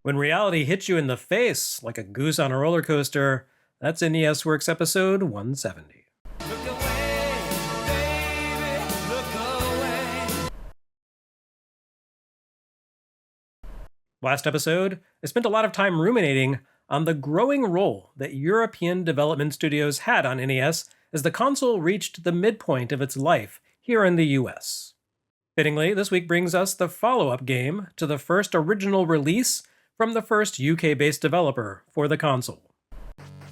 When reality hits you in the face like a goose on a roller coaster, that's NES Works episode 170. Look away, baby, look away. Last episode, I spent a lot of time ruminating on the growing role that European development studios had on NES as the console reached the midpoint of its life here in the US. Fittingly, this week brings us the follow-up game to the first original release from the first UK-based developer for the console.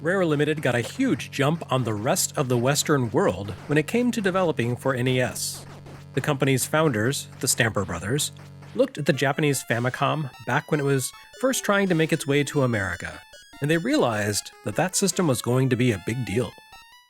Rare Limited got a huge jump on the rest of the Western world when it came to developing for NES. The company's founders, the Stamper Brothers, looked at the Japanese Famicom back when it was first trying to make its way to America, and they realized that that system was going to be a big deal.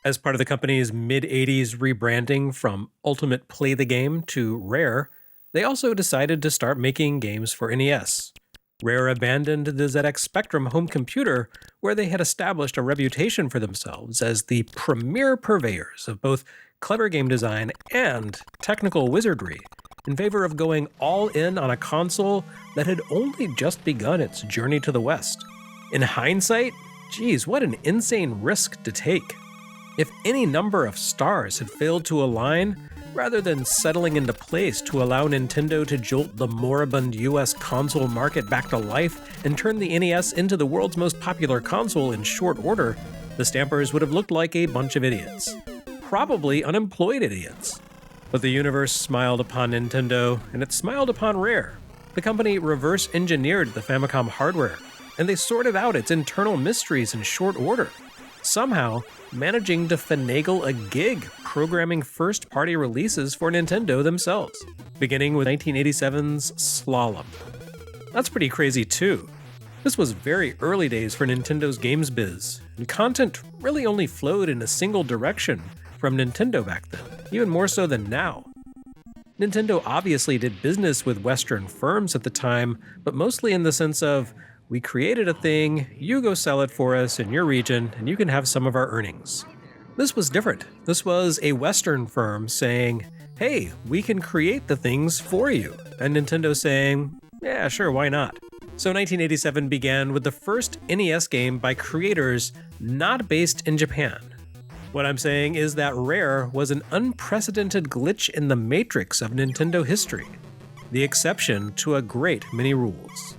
As part of the company's mid-80s rebranding from Ultimate Play the Game to Rare, they also decided to start making games for NES. Rare abandoned the ZX Spectrum home computer, where they had established a reputation for themselves as the premier purveyors of both clever game design and technical wizardry, in favor of going all in on a console that had only just begun its journey to the West. In hindsight, geez, what an insane risk to take. If any number of stars had failed to align, rather than settling into place to allow Nintendo to jolt the moribund US console market back to life and turn the NES into the world's most popular console in short order, the Stampers would have looked like a bunch of idiots. Probably unemployed idiots. But the universe smiled upon Nintendo, and it smiled upon Rare. The company reverse-engineered the Famicom hardware, and they sorted out its internal mysteries in short order, somehow managing to finagle a gig programming first-party releases for Nintendo themselves, beginning with 1987's Slalom. That's pretty crazy too. This was very early days for Nintendo's games biz, and content really only flowed in a single direction from Nintendo back then, even more so than now. Nintendo obviously did business with Western firms at the time, but mostly in the sense of, we created a thing, you go sell it for us in your region, and you can have some of our earnings. This was different. This was a Western firm saying, hey, we can create the things for you. And Nintendo saying, yeah, sure, why not? So 1987 began with the first NES game by creators not based in Japan. What I'm saying is that Rare was an unprecedented glitch in the matrix of Nintendo history, the exception to a great many rules.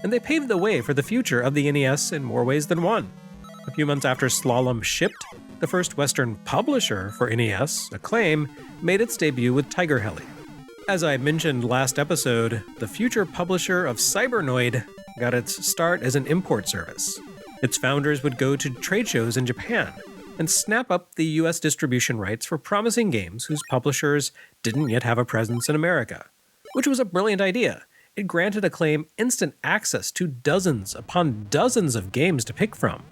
And they paved the way for the future of the NES in more ways than one. A few months after Slalom shipped, the first Western publisher for NES, Acclaim, made its debut with Tiger Heli. As I mentioned last episode, the future publisher of Cybernoid got its start as an import service. Its founders would go to trade shows in Japan and snap up the US distribution rights for promising games whose publishers didn't yet have a presence in America, which was a brilliant idea. It granted Acclaim instant access to dozens upon dozens of games to pick from.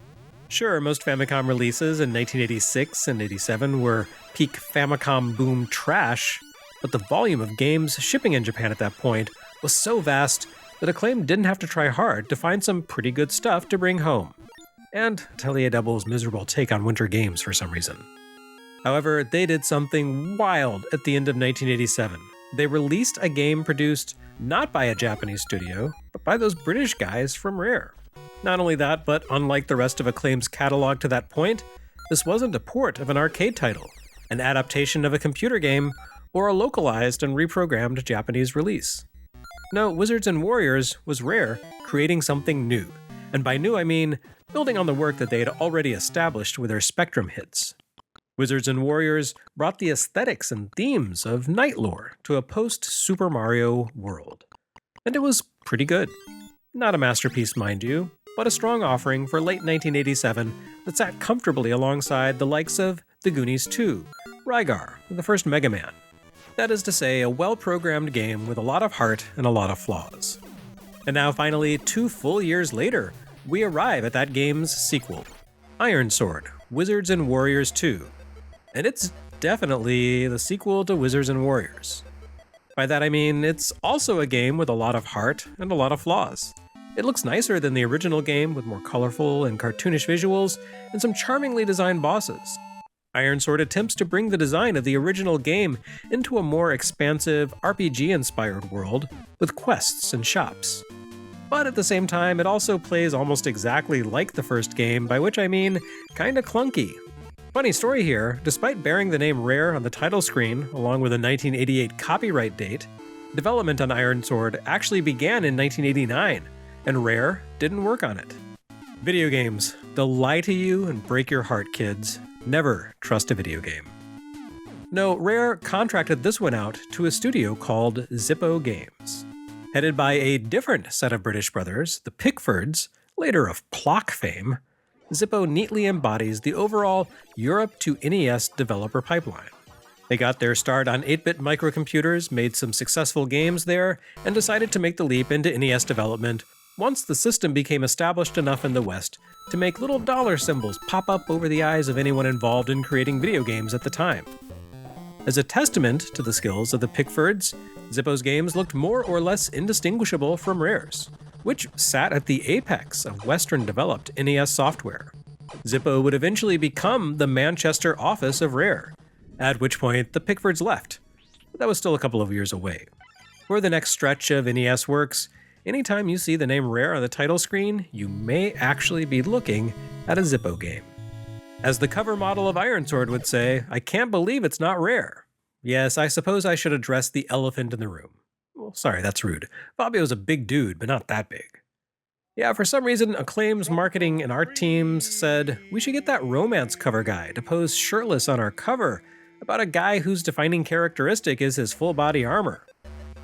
Sure, most Famicom releases in 1986 and 87 were peak Famicom boom trash, but the volume of games shipping in Japan at that point was so vast that Acclaim didn't have to try hard to find some pretty good stuff to bring home. And Atelier Double's miserable take on winter games for some reason. However, they did something wild at the end of 1987. They released a game produced not by a Japanese studio, but by those British guys from Rare. Not only that, but unlike the rest of Acclaim's catalog to that point, this wasn't a port of an arcade title, an adaptation of a computer game, or a localized and reprogrammed Japanese release. No, Wizards and Warriors was Rare creating something new, and by new I mean building on the work that they had already established with their Spectrum hits. Wizards and Warriors brought the aesthetics and themes of Knight lore to a post-Super Mario world. And it was pretty good. Not a masterpiece, mind you, but a strong offering for late 1987 that sat comfortably alongside the likes of The Goonies 2, Rygar, and the first Mega Man. That is to say, a well-programmed game with a lot of heart and a lot of flaws. And now finally, 2 full years later, we arrive at that game's sequel, Ironsword, Wizards and Warriors 2. And it's definitely the sequel to Wizards and Warriors. By that I mean, it's also a game with a lot of heart and a lot of flaws. It looks nicer than the original game with more colorful and cartoonish visuals and some charmingly designed bosses. Ironsword attempts to bring the design of the original game into a more expansive, RPG-inspired world with quests and shops. But at the same time, it also plays almost exactly like the first game, by which I mean kinda clunky. Funny story here, despite bearing the name Rare on the title screen, along with a 1988 copyright date, development on Ironsword actually began in 1989, and Rare didn't work on it. Video games, they'll lie to you and break your heart, kids. Never trust a video game. No, Rare contracted this one out to a studio called Zippo Games. Headed by a different set of British brothers, the Pickfords, later of Plock fame, Zippo neatly embodies the overall Europe to NES developer pipeline. They got their start on 8-bit microcomputers, made some successful games there, and decided to make the leap into NES development once the system became established enough in the West to make little dollar symbols pop up over the eyes of anyone involved in creating video games at the time. As a testament to the skills of the Pickfords, Zippo's games looked more or less indistinguishable from Rare's, which sat at the apex of Western-developed NES software. Zippo would eventually become the Manchester office of Rare, at which point the Pickfords left, but that was still a couple of years away. For the next stretch of NES Works, anytime you see the name Rare on the title screen, you may actually be looking at a Zippo game. As the cover model of Ironsword would say, I can't believe it's not Rare. Yes, I suppose I should address the elephant in the room. Well, sorry, that's rude. Fabio's a big dude, but not that big. Yeah, for some reason, Acclaim's marketing and art teams said, we should get that romance cover guy to pose shirtless on our cover about a guy whose defining characteristic is his full body armor.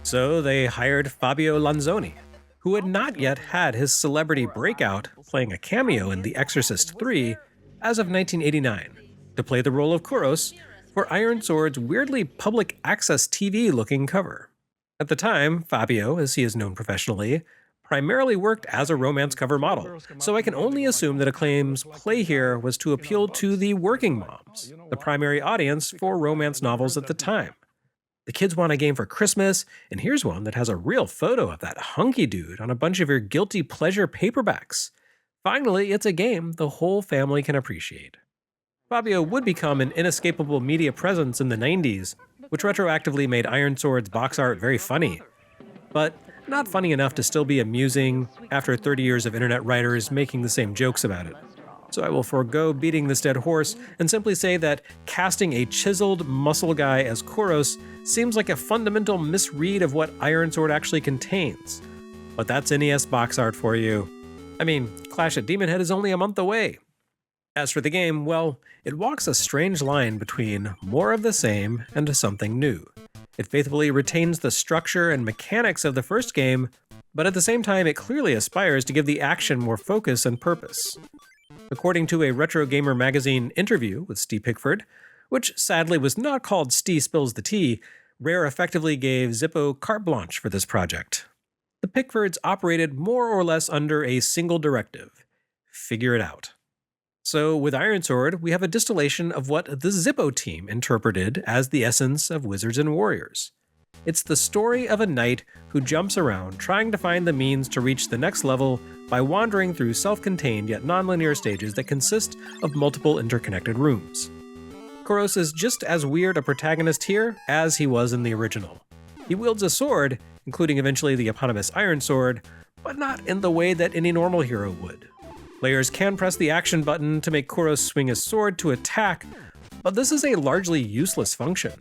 So they hired Fabio Lanzoni, who had not yet had his celebrity breakout playing a cameo in The Exorcist III as of 1989, to play the role of Kuros for Ironsword's weirdly public access TV-looking cover. At the time, Fabio, as he is known professionally, primarily worked as a romance cover model, so I can only assume that Acclaim's play here was to appeal to the working moms, the primary audience for romance novels at the time. The kids want a game for Christmas, and here's one that has a real photo of that hunky dude on a bunch of your guilty pleasure paperbacks. Finally, it's a game the whole family can appreciate. Fabio would become an inescapable media presence in the 90s, which retroactively made Ironsword's box art very funny, but not funny enough to still be amusing after 30 years of internet writers making the same jokes about it. So I will forego beating this dead horse and simply say that casting a chiseled muscle guy as Kuros seems like a fundamental misread of what Ironsword actually contains. But that's NES box art for you. I mean, Clash at Demon Head is only a month away. As for the game, well, it walks a strange line between more of the same and something new. It faithfully retains the structure and mechanics of the first game, but at the same time it clearly aspires to give the action more focus and purpose. According to a Retro Gamer magazine interview with Steve Pickford, which sadly was not called Steve Spills the Tea, Rare effectively gave Zippo carte blanche for this project. The Pickfords operated more or less under a single directive: figure it out. So with Ironsword, we have a distillation of what the Zippo team interpreted as the essence of Wizards and Warriors. It's the story of a knight who jumps around trying to find the means to reach the next level by wandering through self-contained yet non-linear stages that consist of multiple interconnected rooms. Kuros is just as weird a protagonist here as he was in the original. He wields a sword, including eventually the eponymous Ironsword, but not in the way that any normal hero would. Players can press the action button to make Kuros swing his sword to attack, but this is a largely useless function.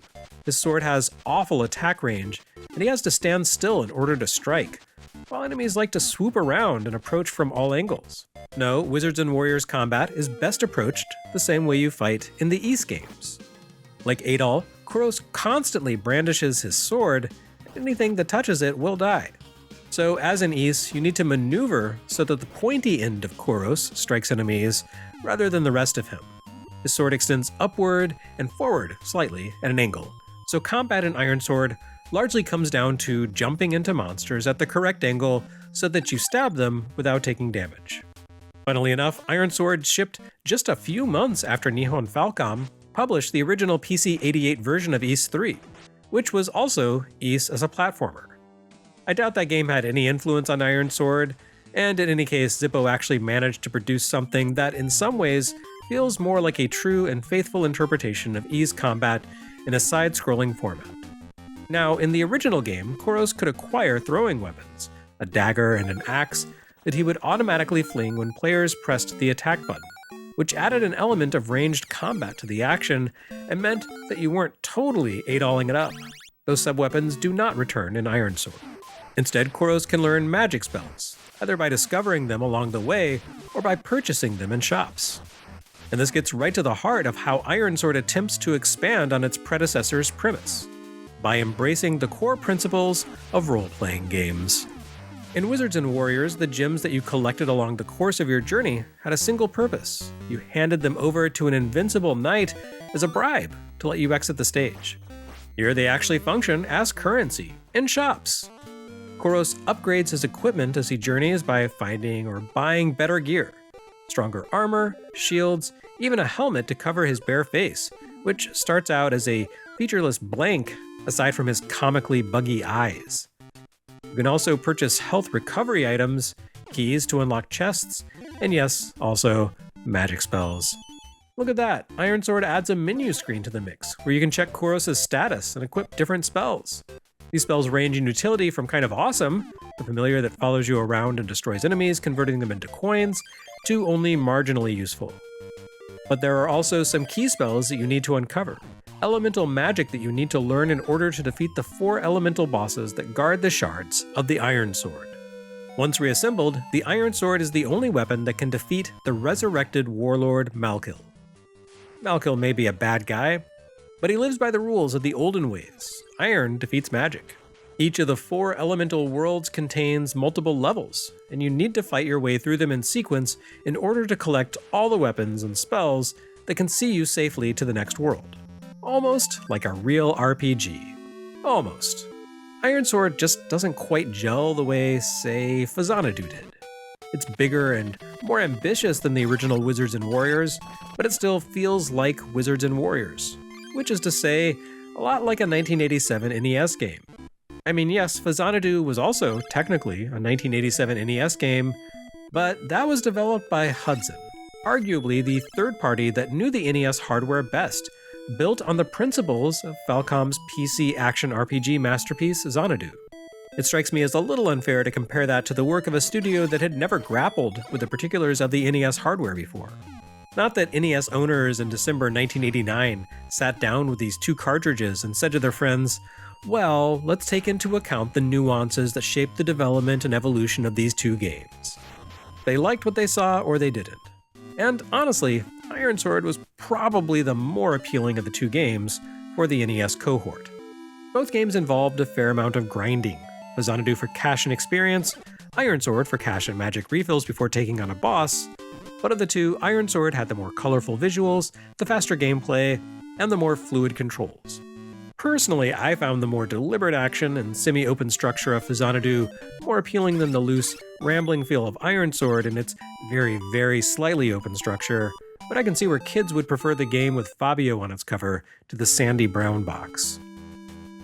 His sword has awful attack range, and he has to stand still in order to strike, while enemies like to swoop around and approach from all angles. No, Wizards and Warriors combat is best approached the same way you fight in the Ys games. Like Adol, Kuros constantly brandishes his sword, and anything that touches it will die. So as in Ys, you need to maneuver so that the pointy end of Kuros strikes enemies, rather than the rest of him. His sword extends upward and forward slightly at an angle, so combat in Ironsword largely comes down to jumping into monsters at the correct angle so that you stab them without taking damage. Funnily enough, Ironsword shipped just a few months after Nihon Falcom published the original PC-88 version of Ys 3, which was also Ys as a platformer. I doubt that game had any influence on Ironsword, and in any case, Zippo actually managed to produce something that in some ways feels more like a true and faithful interpretation of Ys combat in a side-scrolling format. Now, in the original game, Kuros could acquire throwing weapons, a dagger, and an axe that he would automatically fling when players pressed the attack button, which added an element of ranged combat to the action and meant that you weren't totally 8-alling it up. Those sub-weapons do not return in Ironsword. Instead, Kuros can learn magic spells, either by discovering them along the way or by purchasing them in shops. And this gets right to the heart of how Ironsword attempts to expand on its predecessor's premise, by embracing the core principles of role-playing games. In Wizards and Warriors, the gems that you collected along the course of your journey had a single purpose. You handed them over to an invincible knight as a bribe to let you exit the stage. Here they actually function as currency in shops. Kuros upgrades his equipment as he journeys by finding or buying better gear, stronger armor, shields, even a helmet to cover his bare face, which starts out as a featureless blank aside from his comically buggy eyes. You can also purchase health recovery items, keys to unlock chests, and yes, also magic spells. Look at that, Ironsword adds a menu screen to the mix, where you can check Kuros' status and equip different spells. These spells range in utility from kind of awesome, the familiar that follows you around and destroys enemies, converting them into coins, to only marginally useful. But there are also some key spells that you need to uncover, elemental magic that you need to learn in order to defeat the 4 elemental bosses that guard the shards of the Ironsword. Once reassembled, the Ironsword is the only weapon that can defeat the resurrected warlord Malkil. Malkil may be a bad guy, but he lives by the rules of the olden ways. Iron defeats magic. Each of the 4 elemental worlds contains multiple levels, and you need to fight your way through them in sequence in order to collect all the weapons and spells that can see you safely to the next world. Almost like a real RPG. Almost. Ironsword just doesn't quite gel the way, say, Xanadu did. It's bigger and more ambitious than the original Wizards and Warriors, but it still feels like Wizards and Warriors, which is to say, a lot like a 1987 NES game. I mean, yes, Xanadu was also technically a 1987 NES game, but that was developed by Hudson, arguably the third party that knew the NES hardware best, built on the principles of Falcom's PC action RPG masterpiece, Xanadu. It strikes me as a little unfair to compare that to the work of a studio that had never grappled with the particulars of the NES hardware before. Not that NES owners in December 1989 sat down with these 2 cartridges and said to their friends, well, let's take into account the nuances that shaped the development and evolution of these 2 games. They liked what they saw or they didn't. And honestly, Ironsword was probably the more appealing of the 2 games for the NES cohort. Both games involved a fair amount of grinding, Xanadu for cash and experience, Ironsword for cash and magic refills before taking on a boss, but of the 2, Ironsword had the more colorful visuals, the faster gameplay, and the more fluid controls. Personally, I found the more deliberate action and semi-open structure of Xanadu more appealing than the loose, rambling feel of Ironsword and its very, very slightly open structure, but I can see where kids would prefer the game with Fabio on its cover to the sandy brown box.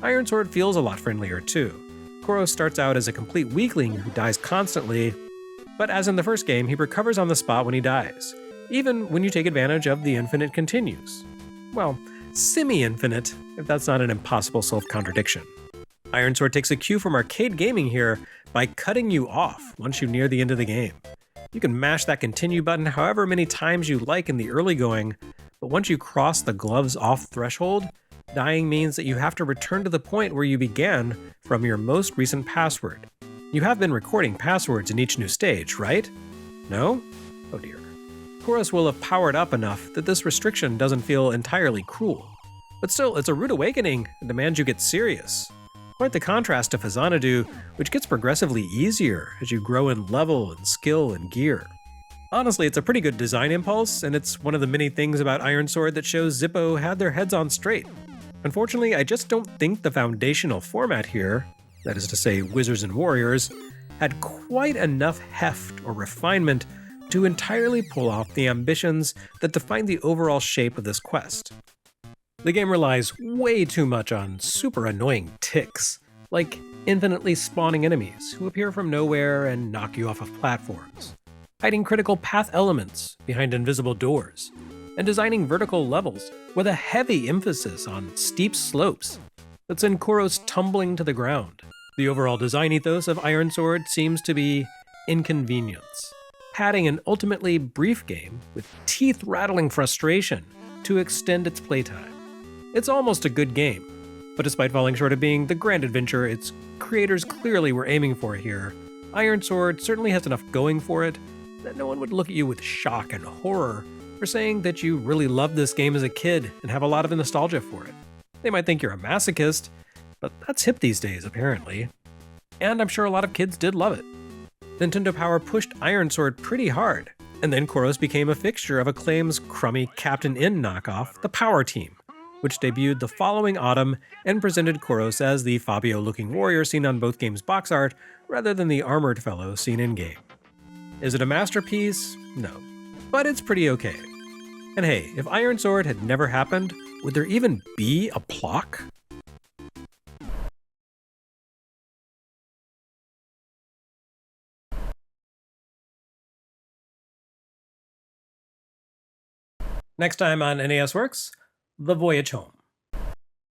Ironsword feels a lot friendlier too. Kuros starts out as a complete weakling who dies constantly, but as in the first game, he recovers on the spot when he dies, even when you take advantage of the infinite continues. Well, semi-infinite, if that's not an impossible self-contradiction. Ironsword takes a cue from arcade gaming here by cutting you off once you near the end of the game. You can mash that continue button however many times you like in the early going, but once you cross the gloves off threshold, dying means that you have to return to the point where you began from your most recent password. You have been recording passwords in each new stage, right? No? Oh dear. Kuros will have powered up enough that this restriction doesn't feel entirely cruel. But still, it's a rude awakening and demands you get serious. Quite the contrast to Xanadu, which gets progressively easier as you grow in level and skill and gear. Honestly, it's a pretty good design impulse, and it's one of the many things about Ironsword that shows Zippo had their heads on straight. Unfortunately, I just don't think the foundational format here, that is to say Wizards and Warriors, had quite enough heft or refinement to entirely pull off the ambitions that define the overall shape of this quest. The game relies way too much on super annoying ticks, like infinitely spawning enemies who appear from nowhere and knock you off of platforms, hiding critical path elements behind invisible doors, and designing vertical levels with a heavy emphasis on steep slopes that send Kuros tumbling to the ground, The overall design ethos of Ironsword seems to be inconvenience, padding an ultimately brief game with teeth-rattling frustration to extend its playtime. It's almost a good game, but despite falling short of being the grand adventure its creators clearly were aiming for here, Ironsword certainly has enough going for it that no one would look at you with shock and horror for saying that you really loved this game as a kid and have a lot of nostalgia for it. They might think you're a masochist, but that's hip these days, apparently. And I'm sure a lot of kids did love it. Nintendo Power pushed Ironsword pretty hard, and then Kuros became a fixture of Acclaim's crummy Captain N knockoff, the Power Team, which debuted the following autumn and presented Kuros as the Fabio-looking warrior seen on both games' box art, rather than the armored fellow seen in-game. Is it a masterpiece? No. But it's pretty okay. And hey, if Ironsword had never happened, would there even be a Plock? Next time on NES Works, The Voyage Home.